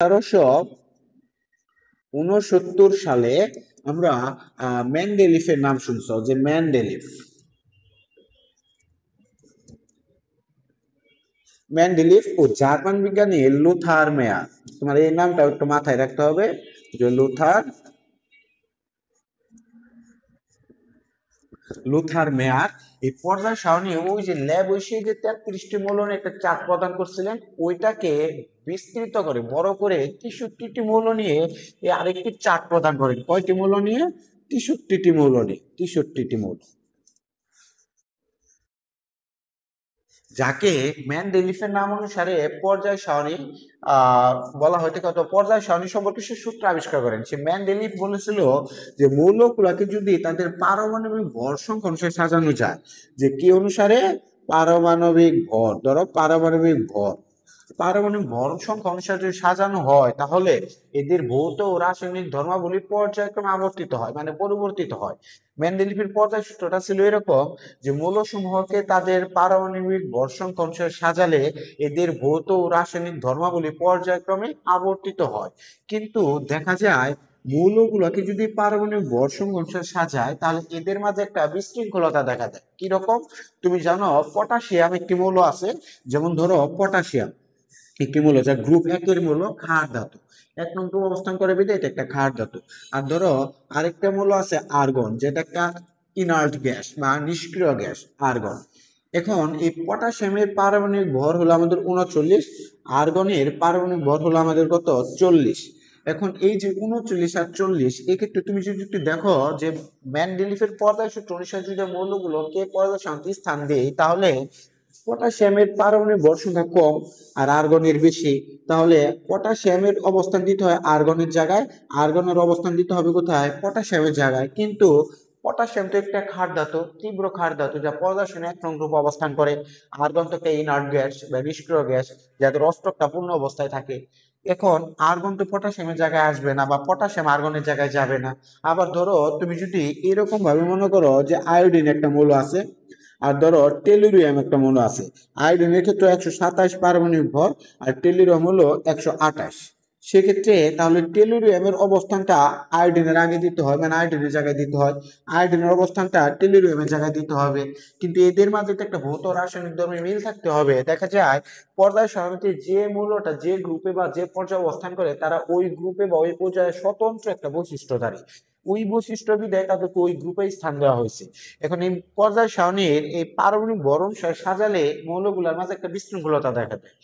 1869 সালে আমরা মেন্ডেলিফের নাম শুনছো, যে মেন্ডেলিফ ও জার্মান বিজ্ঞানী লুথার মেয়ার। তোমার এই নামটা একটু মাথায় রাখতে হবে, যে লুথার মেয়ার এই পর্যায় সারণী, ওই যে ল্যাব বসে যে 33টি মৌল একটা চার্ট প্রদান করছিলেন, ওইটাকে বিস্তৃত করে বড় করে 63টি মৌল নিয়ে আরেকটি চার্ট প্রদান করেন। কয়টি মৌল নিয়ে? 63টি মৌল নিয়ে, 63টি মৌল, যাকে মেন্ডেলিফের নাম অনুসারে পর্যায় সারণী বলা হয়তো। কত পর্যায় সারণী সম্পর্কে সে সূত্র আবিষ্কার করেন। সে মেন্ডেলিফ বলেছিল যে মৌলগুলোকে যদি তাদের পারমাণবিক ভর সংখ্যা অনুসারে সাজানো যায়, যে কি অনুসারে? পারমাণবিক ভর। ধরো পারমাণবিক ভর সংখ্যা অনুসারে যদি সাজানো হয়, তাহলে এদের ভৌত ও রাসায়নিক ধর্মাবলী পর্যায়ক্রমে আবর্তিত হয়, মানে পরিবর্তিত হয়। মেন্ডেলিফের পর্যায় সূত্রটা ছিল এরকম, যে মৌলসমূহকে তাদের পারমাণবিক ভর সংখ্যা অনুসারে সাজালে এদের ভৌত ও রাসায়নিক ধর্মাবলী পর্যায়ক্রমে আবর্তিত হয়। কিন্তু দেখা যায় মৌলগুলোকে যদি পারমাণবিক ভর সংখ্যা অনুসারে সাজায়, তাহলে এদের মাঝে একটা বিশৃঙ্খলতা দেখা দেয়। কিরকম? তুমি জানো পটাশিয়াম একটি মৌল আছে, যেমন ধরো পটাশিয়াম একটি মৌল, যা গ্রুপ 1 মৌল, ক্ষার ধাতু, 1 নং অবস্থান করে বিদে এটা একটা ক্ষার ধাতু। আর ধরো আরেকটা মৌল আছে আর্গন, যেটা একটা ইনার্ট গ্যাস বা নিষ্ক্রিয় গ্যাস, আর্গন। এখন এই পটাশিয়ামের পারমাণবিক ভর হলো আমাদের 39, আর্গনের পারমাণবিক ভর হলো আমাদের কত? 40। এখন এই যে 39 আর 40, এক্ষেত্রে তুমি যদি একটু দেখো যে মেন্ডেলিফের পর্যায় সূত্র অনুসারে যদি মৌলগুলোকে পর্যায় সারণীতে স্থান দেই, তাহলে পটাশিয়ামের পারমাণবিক ভর সংখ্যা কম আর আর্গনের বেশি, তাহলে পটাশিয়ামের অবস্থান দিতে হয় আর্গনের জায়গায়, আর্গনের অবস্থান দিতে হবে কোথায়? পটাশিয়ামের জায়গায়। কিন্তু পটাশিয়াম তো একটা ক্ষার ধাতু, তীব্র ক্ষার ধাতু, যা পর্যায় সারণীর 1 নং গ্রুপে অবস্থান করে। আর্গন তো একটা ইনার্ট গ্যাস বা নিষ্ক্রিয় গ্যাস, যাদের অষ্টকটা পূর্ণ অবস্থায় থাকে। এখন আর্গন তো পটাশিয়ামের জায়গায় আসবে না, বা পটাশিয়াম আর্গনের জায়গায় যাবে না। আবার ধরো তুমি যদি এরকম ভাবে মনে করো যে আয়োডিন একটা মৌল আছে, আর ধরো টেলুরিয়াম একটা মৌল আছে। আয়োডিনের ক্ষেত্রে 127 পারমাণবিক ভর, আর টেলুরিয়াম হলো 128। সেক্ষেত্রে তাহলে টেলুরিয়ামের অবস্থানটা আয়োডিনের আগে দিতে হয়, মানে আয়োডিনের জায়গায় দিতে হয়। আয়োডিনের অবস্থানটা টেলুরিয়ামের জায়গায় দিতে হবে। কিন্তু এদের মাঝে তো একটা ভৌত রাসায়নিক ধর্মের মিল থাকতে হবে। দেখা যায় পর্যায় সারণীতে যে মৌলটা যে গ্রুপে বা যে পর্যায়ে অবস্থান করে, তারা ওই গ্রুপে বা ওই পর্যায়ে স্বতন্ত্র একটা বৈশিষ্ট্যধারী, ওই বৈশিষ্ট্য বিধায় তাদেরকে ওই গ্রুপে স্থান দেওয়া হয়েছে। এখন এই পর্যায় সারণীর এই পারমাণবিক ভর অনুসারে সাজালে মৌলগুলোর মাঝে একটা বিশৃঙ্খলতা দেখা দেয়।